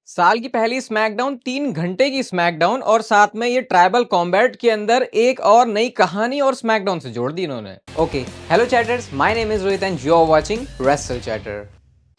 साल की पहली स्मैकडाउन 3 घंटे की स्मैकडाउन और साथ में ये ट्राइबल कॉम्बैट के अंदर एक और नई कहानी और स्मैकडाउन से जोड़ दी इन्होंने। Okay, hello chatters, my name is Rohit and you are watching wrestle chatter.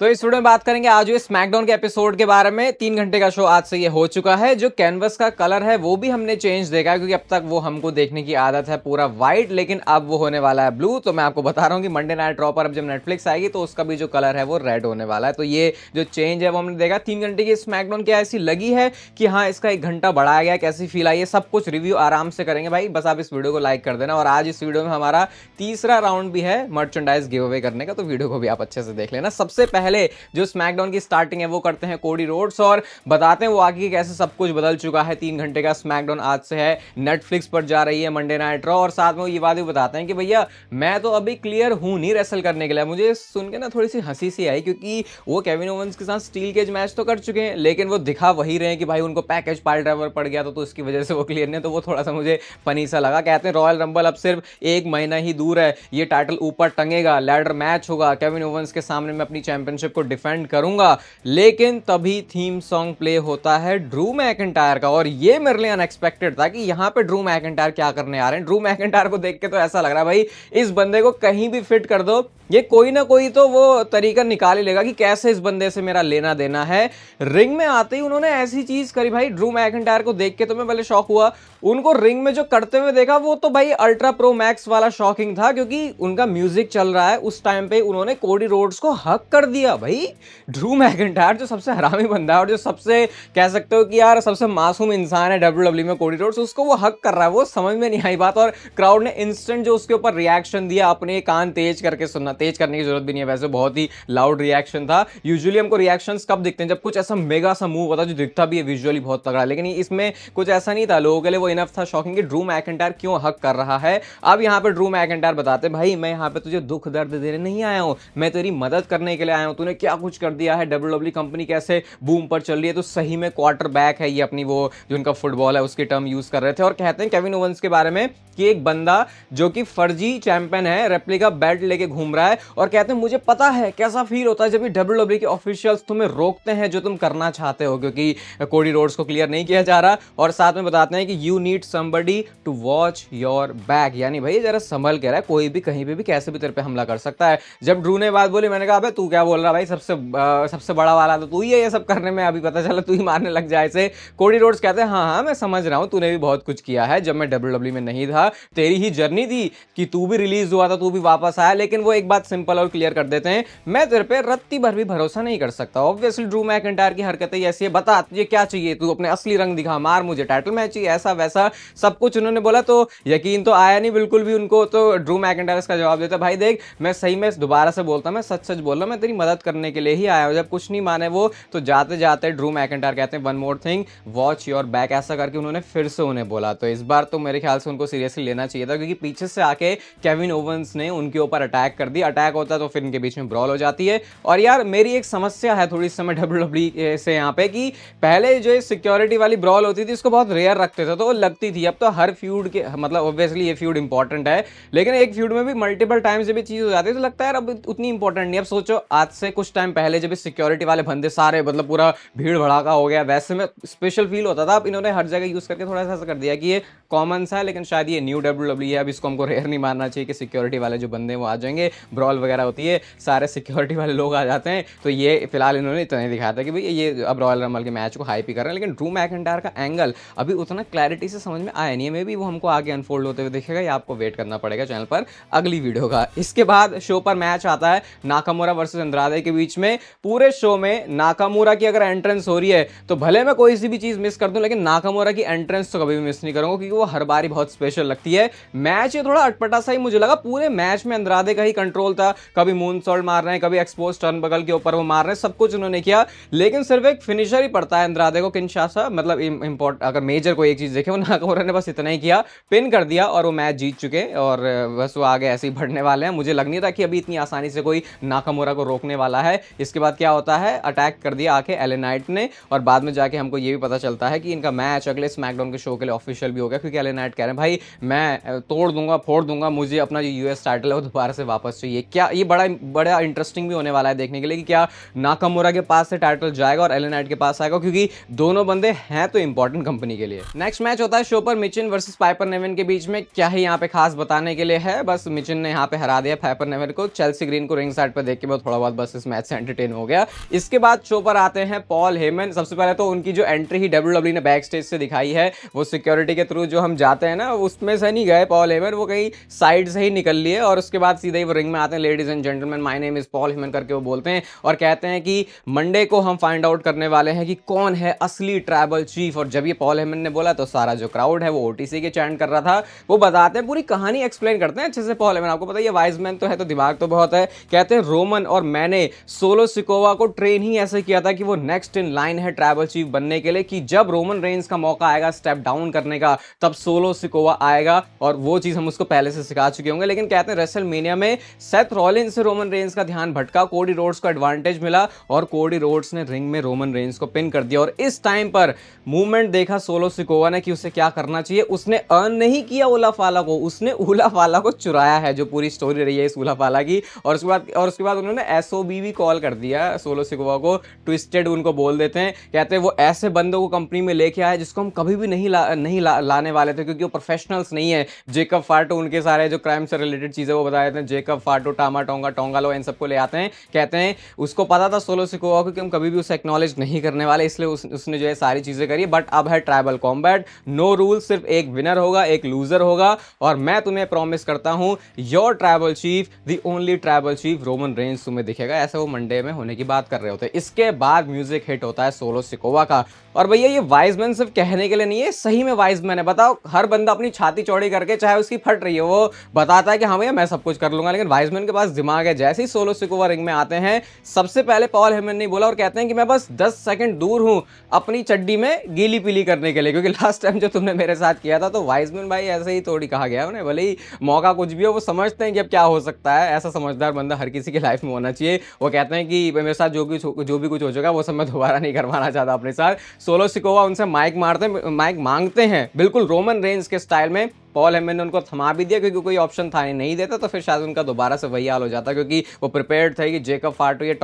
तो इस वीडियो में बात करेंगे आज ये स्मैकडाउन के एपिसोड के बारे में। 3 घंटे का शो आज से ये हो चुका है। जो कैनवस का कलर है वो भी हमने चेंज देखा है, क्योंकि अब तक वो हमको देखने की आदत है पूरा व्हाइट, लेकिन अब वो होने वाला है ब्लू। तो मैं आपको बता रहा हूँ कि मंडे नाइट रॉ पर अब जब नेटफ्लिक्स आएगी तो उसका भी जो कलर है वो रेड होने वाला है। तो ये जो चेंज है वो हमने देखा। 3 घंटे की स्मैकडाउन क्या ऐसी लगी है कि हाँ, इसका 1 घंटा बढ़ाया गया, कैसी फील आई है, सब कुछ रिव्यू आराम से करेंगे भाई। बस आप इस वीडियो को लाइक कर देना। और आज इस वीडियो में हमारा तीसरा राउंड भी है मर्चेंडाइज गिव अवे करने का, तो वीडियो को भी आप अच्छे से देख लेना। सबसे पहले जो स्मैकडाउन की स्टार्टिंग है वो करते हैं कोडी रोड्स और बताते हैं वो आगे कैसे सब कुछ बदल चुका है। 3 घंटे का स्मैकडाउन आज से है, नेटफ्लिक्स पर जा रही है मंडे नाइट रॉ। और साथ में वो ये बात भी बताते हैं कि भैया मैं तो अभी क्लियर हूं नहीं रेसल करने के लिए। मुझे सुन के ना थोड़ी सी हंसी सी आई, क्योंकि वो केविन ओवेंस के साथ स्टील केज मैच तो कर चुके हैं, लेकिन वो दिखा वही रहे हैं कि भाई उनको पैकेज पाइल ड्राइवर पड़ गया तो उसकी वजह से वो क्लियर नहीं। तो वो थोड़ा सा मुझे फनी सा लगा। कहते हैं रॉयल रंबल अब सिर्फ 1 महीना ही दूर है, ये टाइटल ऊपर टंगेगा, लैडर मैच होगा, केविन ओवेंस के सामने मैं अपनी चैंपियनशिप को डिफेंड करूंगा। लेकिन तभी थीम सॉन्ग प्ले होता है ड्रू मैकिंटायर का। और ये मेरे लिए अनएक्सपेक्टेड था कि यहां पे ड्रू मैकिंटायर क्या करने आ रहे हैं। ड्रू मैकिंटायर को देख के तो ऐसा लग रहा है भाई इस बंदे को कहीं भी फिट कर दो, ये कोई ना कोई तो वो तरीका निकाल ही लेगा कि कैसे इस बंदे से मेरा लेना देना है। रिंग में आते ही उन्होंने ऐसी चीज करी भाई, ड्रू मैकिंटायर को देख के तो मैं पहले शॉक हुआ। उनको रिंग में जो करते हुए देखा वो तो भाई अल्ट्रा प्रो मैक्स वाला शॉकिंग था, क्योंकि उनका म्यूजिक चल रहा है उस टाइम पे उन्होंने कोडी रोड्स को हक कर दिया भाई। ड्रू मैकिंटायर जो सबसे हरामी बंदा है और जो सबसे कह सकते हो कि यार सबसे मासूम इंसान है डब्ल्यूडब्ल्यू में, कोडी रोड्स, उसको वो हक कर रहा है। वो समझ में नहीं आई बात। और क्राउड ने इंस्टेंट जो उसके ऊपर रिएक्शन दिया, अपने कान तेज करके सुनना, तेज करने की जरूरत भी नहीं है वैसे, बहुत ही लाउड रिएक्शन था। यूजुअली हमको रिएक्शंस कब दिखते हैं, जब कुछ ऐसा मेगा सा मूव होता है जो दिखता भी है विजुअली बहुत तगड़ा, लेकिन इसमें कुछ ऐसा नहीं था। लोगों के लिए वो इनफ था शॉकिंग कि ड्रू मैकिंटायर क्यों हक कर रहा है। अब यहाँ पे ड्रू मैकिंटायर बताते भाई मैं यहाँ पे तुझे दुख दर्द देने नहीं आया हूं, मैं तेरी मदद करने के लिए आया हूं। तूने क्या कुछ कर दिया है, डब्ल्यूडब्ल्यू कंपनी कैसे बूम पर चल रही है, तो सही में क्वार्टर बैक है। ये अपनी वो जो उनका फुटबॉल है उसकी टर्म यूज कर रहे थे। और कहते हैं केविन ओवेंस के बारे में कि एक बंदा जो कि फर्जी चैंपियन है, रेप्लिका बेल्ट लेके घूम रहा है, और कहते हैं मुझे पता है कैसा फील होता है जब ये डब्ल्यूडब्ल्यू के ऑफिशियल्स तुम्हें रोकते हैं जो तुम करना चाहते हो, क्योंकि कोडी रोड्स को क्लियर नहीं किया जा रहा। और साथ में बताते हैं कि you need somebody to watch your back, यानी भाई जरा संभल के रहा, कोई भी कहीं पे भी कैसे भी तेरे पे हमला कर सकता है। जब ड्रू ने बात बोली मैंने कहा अबे तू क्या बोल रहा भाई, सबसे बड़ा वाला तो तू ही है ये सब करने में, अभी पता चला तू ही मारने लग जाए से। कोडी रोड्स कहते हैं हाँ हाँ मैं समझ रहा हूं, तूने भी बहुत कुछ किया है जब मैं डब्ल्यूडब्ल्यू में नहीं था, तेरी ही जर्नी थी कि तू भी रिलीज हुआ था, तू भी वापस आया। लेकिन वो एक बात सिंपल और क्लियर कर देते हैं, मैं तेरे पे रत्ती भर भी भरोसा नहीं कर सकता। ऑब्वियसली ड्रू मैकिंटायर की हरकतें ऐसी है, बता तुझे क्या चाहिए, तू अपने असली रंग दिखा, मार मुझे टाइटल मैच चाहिए, ऐसा वैसा सब कुछ उन्होंने बोला। तो यकीन तो आया नहीं बिल्कुल भी उनको। तो ड्रू मैकिंटायर इसका जवाब देता भाई देख मैं सही में दोबारा से बोलता, मैं सच सच बोल रहा हूं, मैं तेरी मदद करने के लिए ही आया हूं। जब कुछ नहीं माने वो तो जाते जाते ड्रू मैकिंटायर कहते हैं one more thing, watch your back, ऐसा करके उन्होंने फिर से उन्हें बोला। तो इस बार तो मेरे ख्याल से उनको सीरियसली लेना चाहिए था, क्योंकि पीछे से आके केविन ओवेंस ने उनके ऊपर अटैक कर दिया। अटैक होता तो फिर इनके बीच में ब्रॉल हो जाती है। और यार मेरी एक समस्या है थोड़ी समय डब्ल्यूडब्ल्यू से यहाँ पे, कि पहले जो सिक्योरिटी वाली ब्रॉल होती थी इसको बहुत रेयर रखते थे तो वो लगती थी। अब तो हर फ्यूड के मतलब ऑब्वियसली ये फ्यूड इंपॉर्टेंट है, लेकिन एक फ्यूड में भी मल्टीपल टाइम्स जब चीज हो जाती है तो लगता है यार अब उतनी इंपॉर्टेंट नहीं। अब सोचो आज से कुछ टाइम पहले जब सिक्योरिटी वाले बंदे सारे मतलब पूरा भीड़ भड़ाका हो गया, वैसे में स्पेशल फील होता था। अब इन्होंने हर जगह यूज करके थोड़ा सा ऐसा कर दिया कि ये कॉमन सा है, लेकिन शायद ये न्यू डब्ल्यूडब्ल्यू है, अब इसको हमको रेयर नहीं मानना चाहिए कि सिक्योरिटी वाले जो बंदे वो आ जाएंगे, ब्रॉल वगैरह होती है सारे सिक्योरिटी वाले लोग आ जाते हैं। तो ये फिलहाल इन्होंने इतना ही दिखाया था कि भाई ये अब रॉयल रंबल के मैच को हाइप ही कर रहे हैं, लेकिन ड्रू मैकिंटायर का एंगल अभी उतना क्लैरिटी से समझ में आया नहीं है। मे बी वो हमको आगे अनफोल्ड होते हुए दिखेगा, या आपको वेट करना पड़ेगा चैनल पर अगली वीडियो का। इसके बाद शो पर मैच आता है नाकामुरा वर्सेस अंद्रादे के बीच में। पूरे शो में नाकामुरा की अगर एंट्रेंस हो रही है तो भले मैं कोई सी भी चीज मिस कर दूं, लेकिन नाकामुरा की एंट्रेंस तो कभी भी मिस नहीं करूंगा, क्योंकि वो हर बारी बहुत स्पेशल लगती है। मैच ये थोड़ा अटपटा सा ही मुझे लगा, पूरे मैच में अंद्रादे का ही कंट्रोल था, कभी मून सॉल्ट मार रहे हैं, कभी एक्सपोज टर्न बगल के ऊपर वो मार रहे हैं, सब कुछ उन्होंने किया। लेकिन सिर्फ एक फिनिशर ही पड़ता है अंद्रादे को, किनशासा, मतलब इंपॉर्ट अगर मेजर कोई एक चीज देखे वो नाकामुरा ने बस इतना ही किया, पिन कर दिया और वो मैच जीत चुके। और बस वो आगे ऐसे ही बढ़ने वाले हैं। मुझे लग नहीं था कि अभी इतनी आसानी से कोई नाकामुरा को रोकने वाला है। इसके बाद क्या होता है, अटैक कर दिया आके एले नाइट ने, और बाद में जाके हमको ये भी पता चलता है कि इनका मैच अगले स्मैकडाउन के शो के लिए ऑफिशियल भी हो गया, क्योंकि एले नाइट कह रहे हैं भाई मैं तोड़ दूंगा फोड़ दूंगा, मुझे अपना जो यूएस टाइटल है वो दोबारा से वापस चाहिए। चाहिए। क्या ये बड़ा बड़ा इंटरेस्टिंग भी होने वाला है देखने के लिए कि क्या नाकामुरा के पास से टाइटल जाएगा और एलन नाइट के पास आएगा, क्योंकि दोनों बंदे हैं तो इंपॉर्टेंट कंपनी के लिए। नेक्स्ट मैच होता है शोपर मिचिन वर्सेस पाइपर नेवन के बीच में। क्या ही यहाँ पे खास बताने के लिए है, बस मिचिन ने यहाँ पे हरा दिया पाइपर नेवन को। चेल्सी ग्रीन को रिंग साइड पर देख के मैं थोड़ा बहुत बस इस मैच से एंटरटेन हो गया। इसके बाद शो पर आते हैं पॉल हेमन। सबसे पहले तो उनकी जो एंट्री ही WWE ने बैक स्टेज से दिखाई है, वो सिक्योरिटी के थ्रू जो हम जाते हैं ना, उसमें से नहीं गए पॉल हेमन, वो कहीं साइड से ही निकल लिए और उसके बाद सीधे ही वो रिंग में आते हैं। Ladies and gentleman, my name is Paul Heyman करके वो बोलते हैं और कहते हैं कि मंडे को हम फाइंड आउट करने वाले हैं कि कौन है असली ट्राइबल चीफ। और जब ये पॉल हेमन ने बोला तो सारा जो क्राउड है वो ओटीसी के चैंट कर रहा था। वो बताते हैं, पूरी कहानी एक्सप्लेन करते हैं अच्छे से पॉल हेमन। आपको पता है ये वाइज मैन तो है, तो दिमाग तो बहुत है। कहते हैं रोमन और मैंने सोलो सिकोवा को ट्रेन ही ऐसे किया था कि वो नेक्स्ट इन लाइन है ट्राइबल चीफ बनने के लिए, कि जब रोमन रेंज का मौका आएगा स्टेप डाउन करने का तब सोलो सिकोवा आएगा, और वो चीज हम उसको पहले से सिखा चुके होंगे। लेकिन कहते हैं रेसलमेनिया में सेथ रॉलिन्स से रोमन रेंज का ध्यान भटका, कोडी रोड्स को एडवांटेज मिला और कोडी रोड्स ने रिंग में रोमन रेंज को पिन कर दिया। और इस टाइम पर मूवमेंट देखा सोलो सिकोवा ने कि उसे क्या करना चाहिए। उसने अर्न नहीं किया उला फाला को, उसने उला फाला को चुराया है, जो पूरी स्टोरी रही है इस उला फाला की। और उसके बाद उन्होंने एसओबी भी कॉल कर दिया सोलो सिकोवा को, ट्विस्टेड उनको बोल देते हैं। कहते हैं वो ऐसे बंदों को कंपनी में लेके आए जिसको हम कभी भी नहीं लाने वाले थे, क्योंकि वो प्रोफेशनल्स नहीं है। जेकब फाटो, उनके सारे जो क्राइम से रिलेटेड चीजें वो बता देते हैं। जेकब फाटो, टामा टोंगा, टोंगालो, इन सबको ले आते हैं। कहते हैं उसको पता था सोलो सिकोवा को कि हम कभी भी उसे एक्नॉलेज नहीं करने वाले, इसलिए उसने जो है सारी चीजें करी। बट अब है ट्राइबल कॉम्बैट, नो रूल, सिर्फ एक विनर होगा एक लूजर होगा, और मैं तुम्हें प्रॉमिस करता हूं your tribal chief, the only tribal chief Roman Reigns तुम्हें दिखेगा। ऐसे वो मंडे में होने की बात कर रहे होते हैं। इसके बाद म्यूजिक हिट होता है सोलो सिकोवा का। और भैया ये वाइजमैन सिर्फ कहने के लिए नहीं है, सही में वाइजमैन है। बताओ, हर बंदा अपनी छाती चौड़ी करके, चाहे उसकी फट रही है, वो बताता है कि हाँ भैया मैं सब कुछ कर लूंगा, लेकिन वाइजमैन के पास दिमाग है। जैसे ही सोलो सिकोवा रिंग में आते हैं, सबसे पहले पॉल हेमन ने बोला और कहते हैं कि मैं बस 10 सेकंड दूर हूं अपनी चड्डी में गीली पीली करने के लिए, क्योंकि लास्ट टाइम जो तुमने मेरे साथ किया था। तो वाइजमैन भाई ऐसे ही थोड़ी कहा गया उन्हें, भले ही मौका कुछ भी हो, वो समझते हैं कि अब क्या हो सकता है। ऐसा समझदार बंदा हर किसी की लाइफ में होना चाहिए। वो कहते हैं कि मेरे साथ जो भी कुछ हो चुका वो सब मैं दोबारा नहीं करवाना चाहता अपने साथ। सोलो सिकोवा उनसे माइक मांगते हैं बिल्कुल रोमन रेंज के स्टाइल में। पॉल हेमन ने उनको थमा भी दिया, क्योंकि कोई ऑप्शन था नहीं देता तो फिर शायद उनका दोबारा से वही हाल हो जाता, क्योंकि वो प्रिपेयर्ड थे कि जेकब फाटो या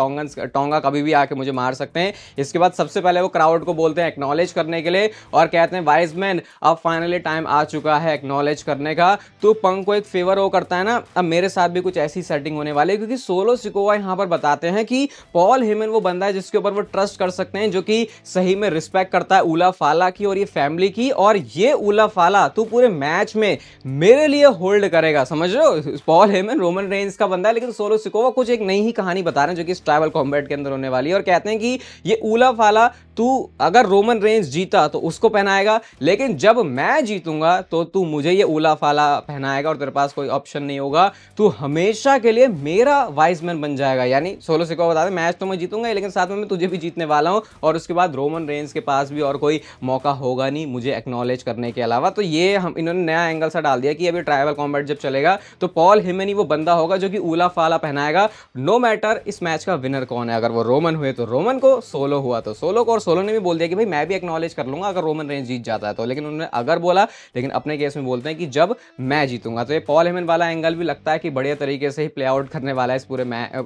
टोंगा कभी भी आके मुझे मार सकते हैं। इसके बाद सबसे पहले वो क्राउड को बोलते हैं एक्नॉलेज करने के लिए और कहते हैं वाइजमैन अब फाइनली टाइम आ चुका है एक्नॉलेज करने का। तो पंक को एक फेवर वो करता है ना, अब मेरे साथ भी कुछ ऐसी सेटिंग होने वाली है, क्योंकि सोलो सिकोवा यहाँ पर बताते हैं कि पॉल हेमन वो बंदा है जिसके ऊपर वो ट्रस्ट कर सकते हैं, जो कि सही में रिस्पेक्ट करता है उला फाला की और ये फैमिली की। और ये उला फाला तू पूरे मैच में मेरे लिए होल्ड करेगा, समझ रहे हो। पॉल हेमन रोमन रेंज का बंदा है, लेकिन सोलो सिकोवा कुछ एक नई ही कहानी बता रहे हैं जो कि इस ट्राइबल कॉम्बैट के अंदर होने वाली है। और कहते हैं कि ये उला फाला तू अगर रोमन रेंज जीता तो उसको पहनाएगा, लेकिन जब मैं जीतूंगा तो तू मुझे ये उला फाला पहनाएगा और तेरे पास कोई ऑप्शन नहीं होगा, तू हमेशा के लिए मेरा वाइजमैन बन जाएगा। यानी सोलो सिकोवा बता दे मैच तो मैं जीतूंगा, लेकिन साथ में मैं तुझे भी जीतने वाला हूं, और उसके बाद रोमन रेंज के पास भी और कोई मौका होगा नहीं मुझे एक्नॉलेज करने के अलावा। तो ये हम इन्होंने नया एंगल सा डाल दिया कि अभी ट्राइबल कॉम्बैट जब चलेगा तो पॉल हेमन ही वो बंदा होगा जो कि उला फाला पहनाएगा, नो मैटर इस मैच का विनर कौन है। अगर वो रोमन हुए तो रोमन को, सोलो हुआ तो सोलो को। और सोलो ने भी बोल दिया कि भाई मैं भी एक्नॉलेज कर लूंगा अगर रोमन रेंज जीत जाता है तो, लेकिन उन्होंने अगर बोला, लेकिन अपने केस में बोलते हैं कि जब मैं जीतूंगा। तो ये पॉल हेमन वाला एंगल भी लगता है कि बढ़िया तरीके से ही प्ले आउट करने वाला है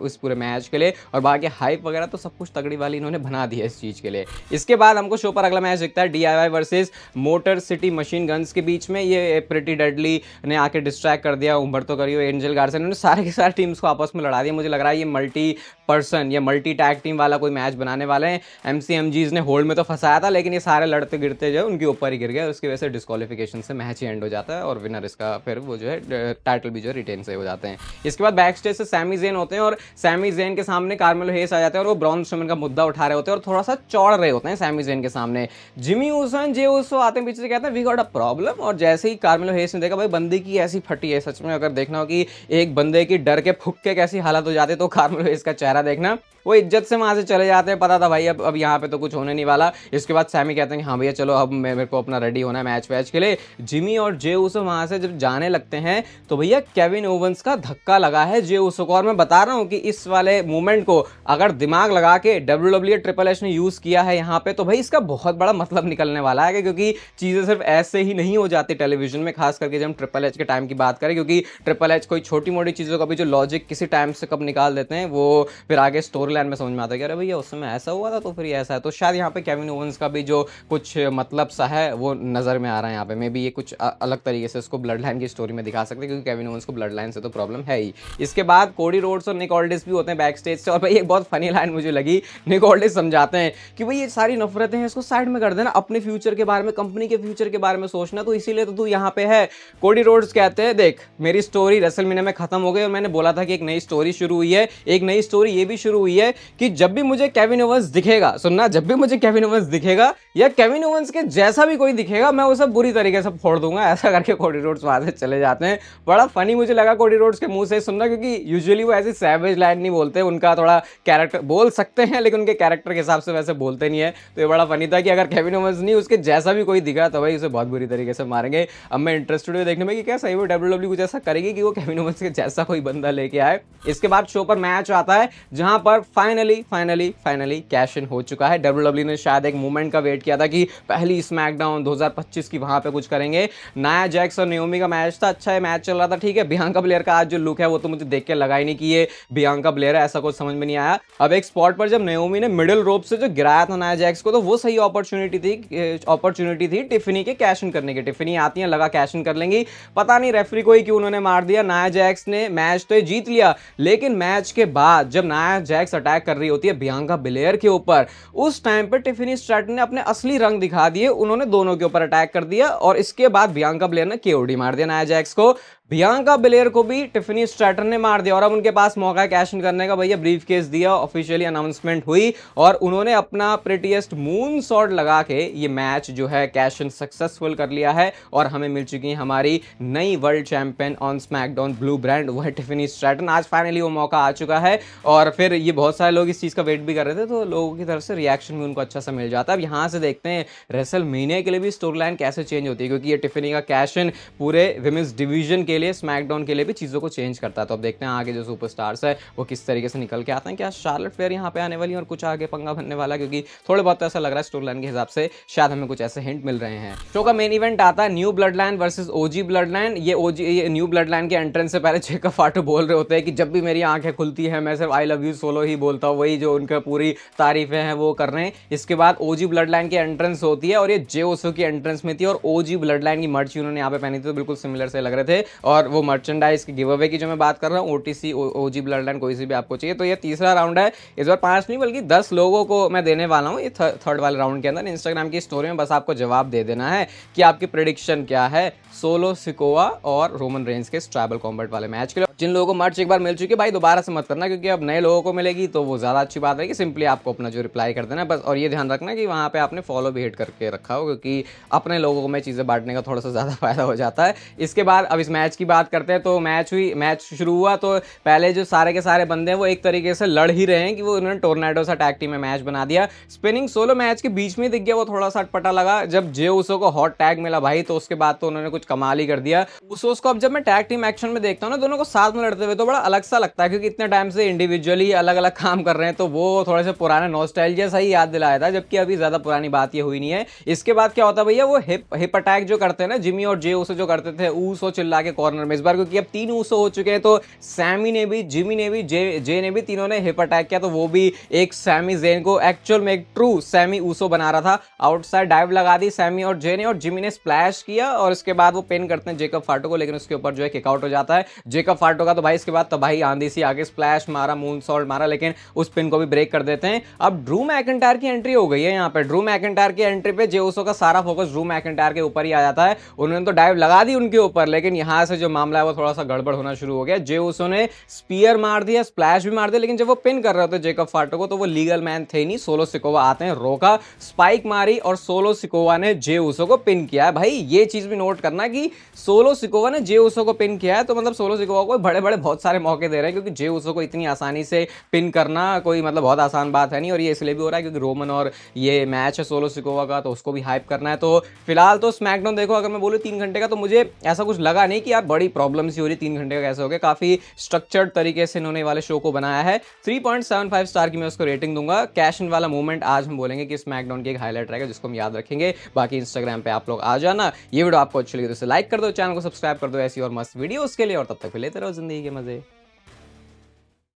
इस पूरे मैच के लिए। और बाकी हाइप वगैरह तो सब कुछ तगड़ी वाली इन्होंने बना दी है इस चीज के लिए। इसके बाद हमको शो पर अगला मैच दिखता है DIY versus motor city machine guns के बीच में। ये प्रिटी डेडली ने आके डिस्ट्रैक्ट कर दिया उम्बर्तो करियो, एंजल गार्सिया, उन्होंने सारे के सारे टीम्स को आपस में लड़ा दिया। मुझे लग रहा है ये मल्टी पर्सन या मल्टी टैग टीम वाला कोई मैच बनाने वाले हैं। MCMGs ने होल्ड में तो फंसाया था, लेकिन ये सारे लड़ते गिरते जो उनके ऊपर ही गिर गए, उसकी वजह से डिस्क्वालिफिकेशन से मैच ही एंड हो जाता है और विनर इसका फिर वो जो है टाइटल भी जो रिटेन से हो जाते हैं। इसके बाद बैक स्टेज से सैमी ज़ेन होते हैं और सैमी ज़ेन के सामने कार्मेलो हेस आ जाते हैं और वो ब्रॉन स्ट्रोमैन का मुद्दा उठा रहे होते हैं और थोड़ा सा चौड़ रहे होते हैं सैमी ज़ेन के सामने। जिमी ऊसो जे ऊसो आते हैं पीछे से, कहते हैं वी गॉट अ प्रॉब्लम। और जैसे ही कार्मेलो हेस ने देखा भाई बंदे की ऐसी फटी है, सच में अगर देखना हो कि एक बंदे की डर के फुक के कैसी हालत हो जाती है तो कार्मेलो हेस का चेहरा देखना, वो इज्जत से वहां से चले जाते हैं। पता था भाई अब यहाँ पे तो कुछ होने नहीं वाला। इसके बाद सैमी कहते हैं कि हाँ भैया चलो अब मेरे को अपना रेडी होना है मैच वैच के लिए। जिमी और जे उसो वहां से जब जाने लगते हैं तो भैया केविन ओवेंस का धक्का लगा है जे उसो को। और मैं बता रहा हूं कि इस वाले मूवमेंट को अगर दिमाग लगा के WWE ट्रिपल एच ने यूज किया है यहाँ पे तो भाई इसका बहुत बड़ा मतलब निकलने वाला है, क्योंकि चीजें सिर्फ ऐसे ही नहीं हो जाती टेलीविजन में, खास करके जब हम ट्रिपल एच के टाइम की बात करें, क्योंकि ट्रिपल एच कोई छोटी मोटी चीजों का भी जो लॉजिक किसी टाइम से कब निकाल देते हैं वो फिर आगे स्टोरी लाइन में समझ में आता है कि अरे भैया उस समय ऐसा हुआ था तो फिर ऐसा है। तो शायद यहाँ पे केविन ओवेंस का भी जो कुछ मतलब सा है वो नजर में आ रहा है यहाँ पे। मे बी ये कुछ अलग तरीके से उसको ब्लड लाइन की स्टोरी में दिखा सकते हैं, क्योंकि केविन ओवेंस को ब्लड लाइन से तो प्रॉब्लम है ही। इसके बाद कोडी रोड्स और निक ऑल्डिस भी होते हैं बैक स्टेज से। और भाई एक बहुत फनी लाइन मुझे लगी, निक ऑल्डिस समझाते हैं कि भाई ये सारी नफरतें हैं इसको साइड में कर देना, अपने फ्यूचर के बारे में, कंपनी के फ्यूचर के बारे में सोचना, तो इसीलिए तो तू यहाँ पे है। कोडी रोड्स कहते हैं देख मेरी स्टोरी रेसलमेनिया में खत्म हो गई और मैंने बोला था कि एक नई स्टोरी शुरू हुई है। एक नई स्टोरी ये भी शुरू हुई है कि जब भी मुझे केविन ओवेंस दिखेगा, सुनना, जब भी मुझे केविन ओवेंस दिखेगा या केविन ओवेंस के जैसा भी कोई दिखेगा मैं उसे बुरी तरीके से फोड़ दूंगा। ऐसा करके कोडी रोड्स वहां से चले जाते हैं। बड़ा फनी मुझे लगा कोडी रोड्स के मुंह से सुनना, क्योंकि यूजुअली वो ऐसी सैवेज लाइन नहीं बोलते, उनका थोड़ा कैरेक्टर बोल सकते हैं लेकिन उनके कैरेक्टर के हिसाब से वैसे बोलते नहीं है। तो ये बड़ा फनी था कि अगर केविन ओवेंस नहीं उसके जैसा भी कोई दिखा तो भाई उसे बहुत बुरी तरीके से मारेंगे। अब मैं इंटरेस्टेड हूं देखने में कि क्या सही वो WWE कुछ ऐसा करेगी कि वो केविन ओवेंस के जैसा कोई बंदा लेके आए। इसके बाद शो पर मैच आता है जहां पर फाइनली कैश इन हो चुका है। WWE ने शायद एक मूवमेंट का वेट किया था कि पहली स्मैकडाउन 2025 की वहां पे कुछ करेंगे। नाया जैक्स और नाओमी का मैच था, अच्छा है मैच चल रहा था, ठीक है। बियांका ब्लेयर का आज जो लुक है वो तो मुझे देख के लगा ही नहीं कि ये बियांका ब्लेयर है, ऐसा कुछ समझ में नहीं आया। अब एक स्पॉट पर जब नाओमी ने मिडिल रोप से जो गिराया था नाया जैक्स को तो वो सही अपॉर्चुनिटी थी टिफनी के कैश इन करने की। टिफनी आती है, लगा कैश इन कर लेंगी, पता नहीं रेफरी को ही क्यों उन्होंने मार दिया। नाया जैक्स ने मैच तो जीत लिया, लेकिन मैच के बाद जब नाया जैक्स अटैक कर रही होती है बियांका ब्लेयर के ऊपर, उस टाइम पर टिफनी स्ट्रैटन ने अपने असली रंग दिखा दिए, उन्होंने दोनों के ऊपर अटैक कर दिया और इसके बाद बियांका ब्लेयर ने केओडी मार दिया नाया जैक्स को। बियांका ब्लेयर को भी टिफनी स्ट्रैटन ने मार दिया और अब उनके पास मौका है कैश इन करने का। भैया ब्रीफ केस दिया, ऑफिशियली अनाउंसमेंट हुई और उन्होंने अपना प्रीटीएस्ट मून सॉर्ट लगा के ये मैच जो है कैश इन सक्सेसफुल कर लिया है और हमें मिल चुकी है हमारी नई world champion on SmackDown blue brand, वो है टिफनी स्ट्रैटन। आज फाइनली वो मौका आ चुका है और फिर ये बहुत सारे लोग इस चीज का वेट भी कर रहे थे, तो लोगों की तरफ से रिएक्शन भी उनको अच्छा सा मिल जाता है। अब यहाँ से देखते हैं रेसलमेनिया के लिए भी स्टोरी लाइन कैसे चेंज होती है, क्योंकि ये टिफनी का कैश इन पूरे विमेंस डिवीजन के लिए, स्मैकडाउन के लिए भी चीजों को चेंज करता है। तो अब देखते हैं आगे जो सुपरस्टार्स है वो किस तरीके से निकल के आते हैं। क्या शार्लेट फ्लेयर यहाँ पे आने वाली है और कुछ आगे पंगा बनने वाला है, क्योंकि थोड़े बहुत ऐसा लग रहा है स्टोरी लाइन के हिसाब से शायद हमें कुछ ऐसे हिंट मिल रहे हैं। शो का मेन इवेंट आता है न्यू ब्लड लाइन वर्सेज ओजी ब्लड लाइन। ये न्यू ब्लड लाइन के एंट्रेंस से पहले जेकब फाटो बोल रहे होते हैं कि जब भी मेरी आंखें खुलती है मैं सिर्फ आई लव यू सोलो ही बोलता हूँ, वही जो उनका पूरी तारीफें हैं वो कर रहे हैं। इसके बाद ओजी ब्लड लाइन की एंट्रेंस होती है और ये जे ओसो की एंट्रेंस में थी और ओजी ब्लड लाइन की मर्च उन्होंने यहाँ पे पहनी थी, तो बिल्कुल सिमिलर से लग रहे थे। और वो मर्चेंडाइज की गिव अवे की जो मैं बात कर रहा हूँ, ओटीसी ओजी ब्लड लाइन कोई सी भी आपको चाहिए। तो ये तीसरा राउंड है, इस बार 5 नहीं बल्कि 10 लोगों को मैं देने वाला हूँ ये थर्ड वाले राउंड के अंदर। इंस्टाग्राम की स्टोरी में बस आपको जवाब दे देना है कि आपकी प्रेडिक्शन क्या है सोलो सिकोआ और रोमन रेंज के ट्राइबल कॉम्बैट वाले मैच के लिए। जिन लोगों को मर्च एक बार मिल चुकी है भाई दोबारा से मत करना, क्योंकि अब नए लोगों को मिलेगी तो वो ज्यादा अच्छी बात रहेगी। सिंपली आपको अपना जो रिप्लाई कर देना बस, और ये ध्यान रखना कि वहां पे आपने फॉलो भी हिट करके रखा हो, क्योंकि अपने लोगों को मैं चीजें बांटने का थोड़ा सा ज्यादा फायदा हो जाता है। इसके बाद अब इस मैच की बात करते हैं। तो मैच शुरू हुआ तो पहले जो सारे के सारे बंदे हैं वो एक तरीके से लड़ ही रहे हैं कि वो उन्होंने टोर्नाडो सा टैग टीम में मैच बना दिया। स्पिनिंग सोलो मैच के बीच में दिख गया, वो थोड़ा सा अटपटा लगा। जब जे उसो को हॉट टैग मिला भाई तो उसके बाद तो उन्होंने कुछ कमाल ही कर दिया। उसोस को अब जब मैं टैग टीम एक्शन में देखता हूँ ना दोनों को साथ में लड़ते हुए तो बड़ा अलग सा लगता है, क्योंकि इतने टाइम से इंडिविजुअली अलग अलग काम कर रहे हैं, तो वो थोड़े से पुराने नॉस्टैल्जिया सा ही याद दिलाया था, जबकि अभी ज्यादा पुरानी बात ये हुई नहीं है। इसके बाद क्या होता है भैया, वो हिप अटैक जो करते हैं ना जिमी और जे उसो जो करते थे ऊसो चिल्ला के कॉर्नर में, इस बार क्योंकि अब 3 ऊसो हो चुके हैं तो सैमी ने भी, जिमी ने भी, जे ने भी, तीनों ने हिप अटैक किया। तो वो भी एक सैमी जेन को एक्चुअल में एक ट्रू सैमी ऊसो बना रहा था। आउटसाइड डाइव लगा दी सैमी और जे ने, और जिमी ने स्प्लैश किया और इसके बाद वो पिन करते हैं जेकब फाटो को, लेकिन उसके ऊपर जो है किक आउट हो जाता है जेकब फाटो का। तो भाई इसके बाद तबाही आंधी सी आगे, स्प्लैश मारा, मून सॉल्ट मारा, लेकिन उस पिन को भी ब्रेक कर देते हैं। अब ड्रू मैकिंटायर की एंट्री हो गई है यहाँ पे। ड्रू मैकिंटायर की एंट्री पे जे उसो का सारा फोकस ड्रू मैकिंटायर के ऊपर ही आ जाता है। उन्होंने तो डाइव लगा दी उनके ऊपर, लेकिन यहाँ से जो मामला है वो थोड़ा सा गड़बड़ होना शुरू हो गया। जे उसो ने स्पीयर मार दिया, स्प्लैश भी मार दिया, लेकिन जब वो पिन कर रहे होते जेकब फाटो को तो वो लीगल मैन थे नहीं, सोलो सिकोवा आते हैं, रोका, स्पाइक मारी और सोलो सिकोवा ने जे उसो को पिन किया है। भाई ये चीज भी नोट करना कि सोलो सिकोवा ने जे उसो को पिन किया है, तो मतलब सोलो सिकोवा को बड़े बड़े बहुत सारे मौके दे रहे हैं, क्योंकि जे उसो को इतनी आसानी से पिन करना कोई मतलब बहुत आसान बात है नहीं। और ये इसलिए भी हो रहा है क्योंकि रोमन और ये मैच है सोलो सिकोवा का, तो उसको भी हाइप करना है। तो फिलहाल तो स्मैकडाउन देखो, अगर मैं बोलूँ 3 घंटे का, तो मुझे ऐसा कुछ लगा नहीं कि यार बड़ी प्रॉब्लम सी हो रही, 3 घंटे का कैसे हो गया। काफी स्ट्रक्चर्ड तरीके से इन्होंने वाले शो को बनाया है। 3.75 स्टार की मैं उसको रेटिंग दूंगा। कैश इन वाला मूवमेंट आज हम बोलेंगे कि स्मैकडाउन की एक हाईलाइट रहेगा जिसको हम याद रखेंगे। बाकी इंस्टाग्राम पे आप लोग आ जाना। ये वीडियो आपको अच्छी लगी तो इसे लाइक कर दो, चैनल को सब्सक्राइब कर दो ऐसी और मस्त वीडियोस के लिए, और तब तक लेते रहो जिंदगी के मजे।